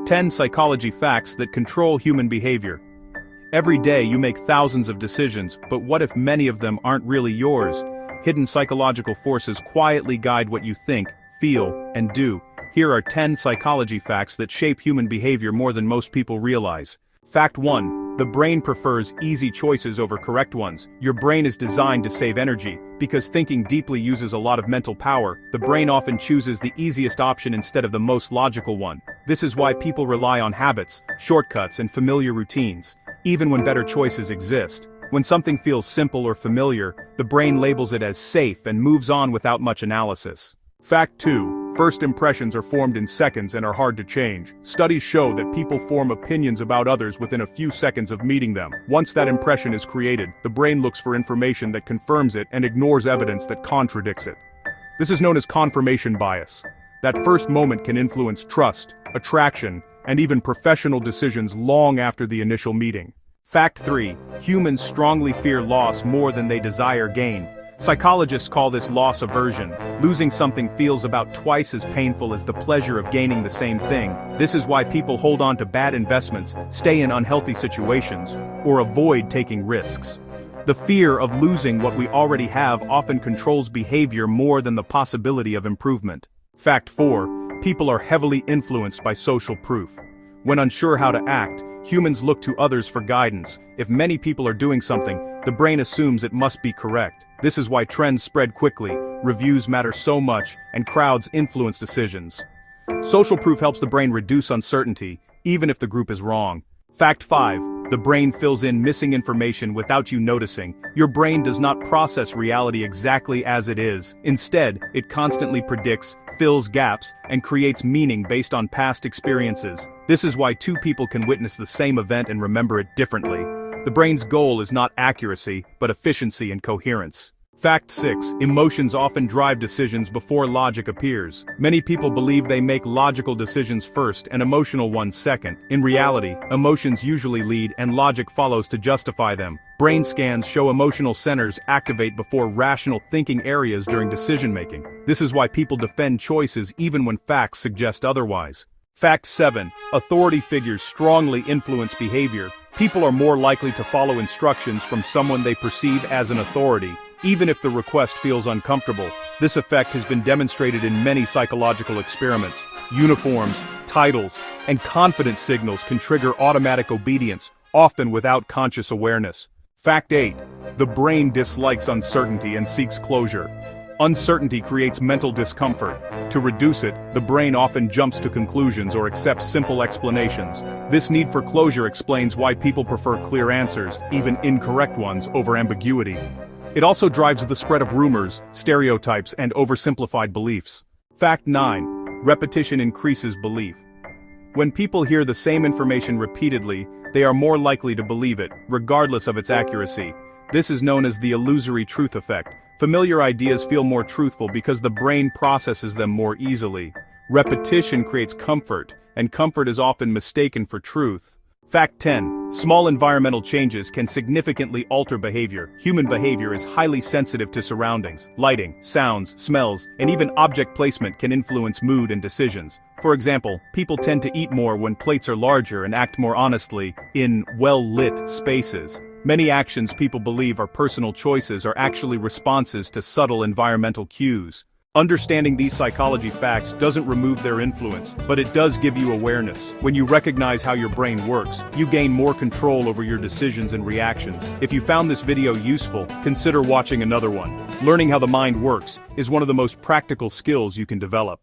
10 Psychology Facts that Control Human Behavior. Every day you make thousands of decisions, but what if many of them aren't really yours? Hidden psychological forces quietly guide what you think, feel, and do. Here are 10 psychology facts that shape human behavior more than most people realize. Fact 1. The brain prefers easy choices over correct ones. Your brain is designed to save energy. Because thinking deeply uses a lot of mental power, the brain often chooses the easiest option instead of the most logical one. This is why people rely on habits, shortcuts, and familiar routines, even when better choices exist. When something feels simple or familiar, the brain labels it as safe and moves on without much analysis. Fact 2. First impressions are formed in seconds and are hard to change. Studies show that people form opinions about others within a few seconds of meeting them. Once that impression is created, the brain looks for information that confirms it and ignores evidence that contradicts it. This is known as confirmation bias. That first moment can influence trust, attraction, and even professional decisions long after the initial meeting. Fact 3. Humans strongly fear loss more than they desire gain. Psychologists call this loss aversion. Losing something feels about twice as painful as the pleasure of gaining the same thing. This is why people hold on to bad investments, stay in unhealthy situations, or avoid taking risks. The fear of losing what we already have often controls behavior more than the possibility of improvement. Fact 4. People are heavily influenced by social proof. When unsure how to act, humans look to others for guidance. If many people are doing something, the brain assumes it must be correct. This is why trends spread quickly, reviews matter so much, and crowds influence decisions. Social proof helps the brain reduce uncertainty, even if the group is wrong. Fact 5. The brain fills in missing information without you noticing. Your brain does not process reality exactly as it is. Instead, it constantly predicts, fills gaps, and creates meaning based on past experiences. This is why two people can witness the same event and remember it differently. The brain's goal is not accuracy, but efficiency and coherence. Fact 6. Emotions often drive decisions before logic appears. Many people believe they make logical decisions first and emotional ones second. In reality, emotions usually lead and logic follows to justify them. Brain scans show emotional centers activate before rational thinking areas during decision-making. This is why people defend choices even when facts suggest otherwise. Fact 7. Authority figures strongly influence behavior. People are more likely to follow instructions from someone they perceive as an authority, even if the request feels uncomfortable. This effect has been demonstrated in many psychological experiments. Uniforms, titles, and confidence signals can trigger automatic obedience, often without conscious awareness. Fact 8. The brain dislikes uncertainty and seeks closure. Uncertainty creates mental discomfort. To reduce it, the brain often jumps to conclusions or accepts simple explanations. This need for closure explains why people prefer clear answers, even incorrect ones, over ambiguity. It also drives the spread of rumors, stereotypes, and oversimplified beliefs. Fact 9. Repetition increases belief. When people hear the same information repeatedly, they are more likely to believe it, regardless of its accuracy. This is known as the illusory truth effect. Familiar ideas feel more truthful because the brain processes them more easily. Repetition creates comfort, and comfort is often mistaken for truth. Fact 10. Small environmental changes can significantly alter behavior. Human behavior is highly sensitive to surroundings. Lighting, sounds, smells, and even object placement can influence mood and decisions. For example, people tend to eat more when plates are larger and act more honestly in well-lit spaces. Many actions people believe are personal choices are actually responses to subtle environmental cues. Understanding these psychology facts doesn't remove their influence, but it does give you awareness. When you recognize how your brain works, you gain more control over your decisions and reactions. If you found this video useful, consider watching another one. Learning how the mind works is one of the most practical skills you can develop.